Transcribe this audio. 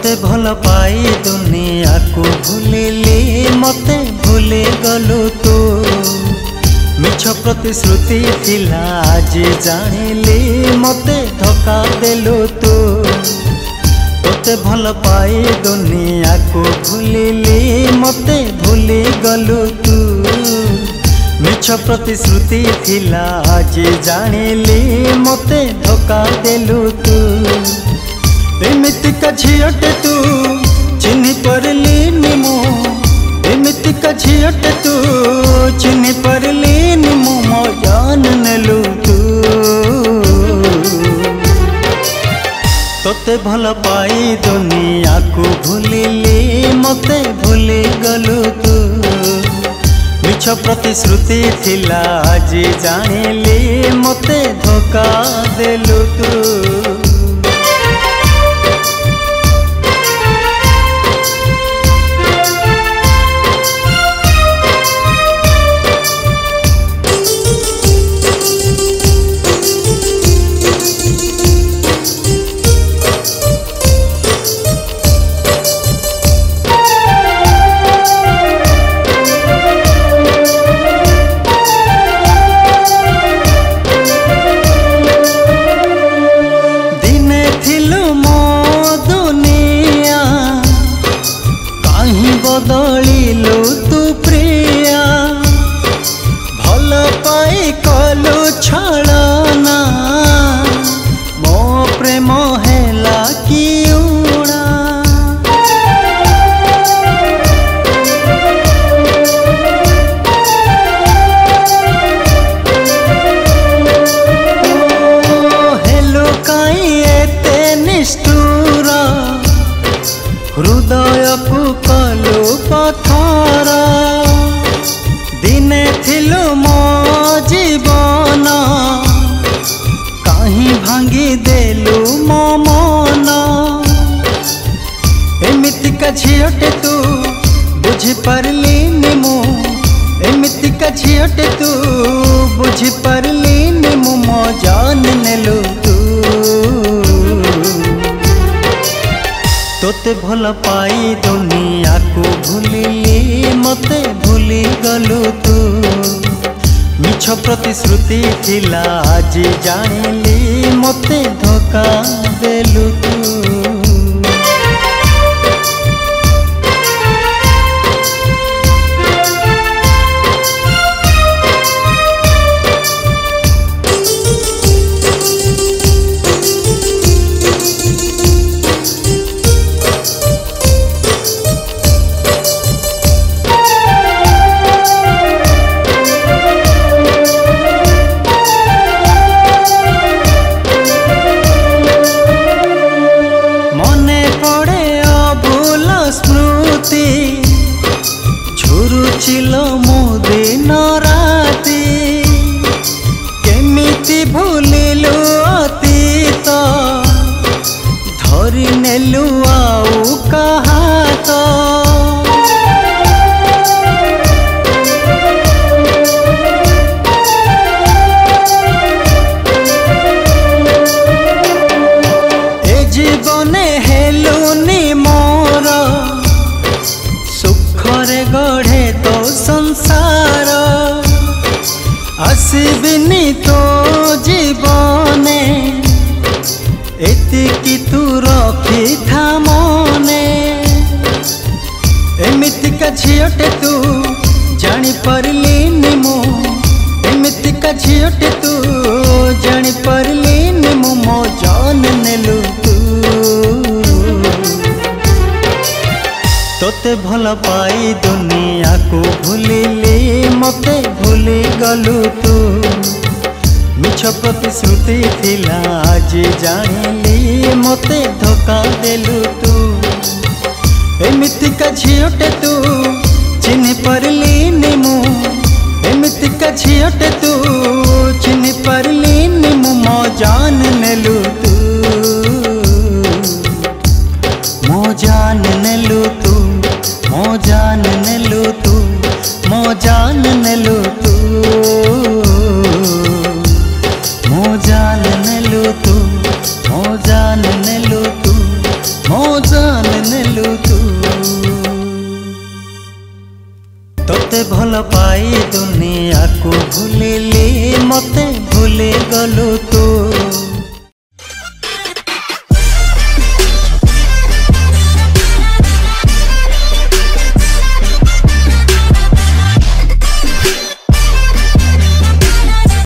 तोते भल पाई दुनिया को भूलिली मते भूली गलु तू। मिछ प्रतिश्रुति थिला आज जानिली मते धोखा देलु तू। तोते भल पाई दुनिया को भूलिली मते भूली गलु तू। मिछ प्रतिश्रुति थिला आज जानिली मते धोखा देलु तू। एमितिका झियटे तू चिन्हि परलिनि मो। एमितिका झियटे तू चिन्हि परलिनि मो। मो जान नेलु तू। तोते भल पाई दुनिया को भूलिली मते भूली गलु तू। मिछ प्रतिश्रुति थिला आज जानिली मते धोखा देलु तू। बदलिलु तू प्रिया भल पाई कलु छलना। मो प्रेम हेला कि उड़ा। हेलो काई एते निष्ठुर हृदय को कलु पथर। दिने थिलु मो जीवन कहीं भांगी देलु मो मन। एमितिका झियटे तू बुझी परलिनि मो। एमितिका झियटे तू बुझी परलिनि मो। मो जान नेलु तू। तोते भल पाई दुनिया को भूलिली मते भूली गलु तू। मिछ प्रतिश्रुति थिला आज जानिली मते धोखा देलु तू। झुरुचिल मो दिन राति केमिति भूलिलु अतीत। धरि नेलु आउ कहात। ए जीवने हेलुनि मोर सुखरे गढ़े तो संसार। आसबिनी तो जीवने एतिकी तू रखी था मने। एमितिका झियटे तू जानी परलिनि मो। एमितिका झियटे तू जानी परलिनि मो। मो जान नेलु तू। तोते भल पाई दुनिया को भूलिली मते भूली गलु तू। मिछ प्रतिश्रुति थिला आज जानिली मते धोखा देलु तू। एमितिका झियटे तू चिन्हि परलिनि मो। एमितिका झियटे तू चिन्हि परलिनि मो। मो जान नेलु तू। मो जान नेलु तू। मो जान नेलु तू। मो जान नेलु तू। मो जान नेलु तू। मो जान नेलु तू। मो जान गलु तू तोते भल पाई दुनिया को भूलिली मते भूली गलु तू।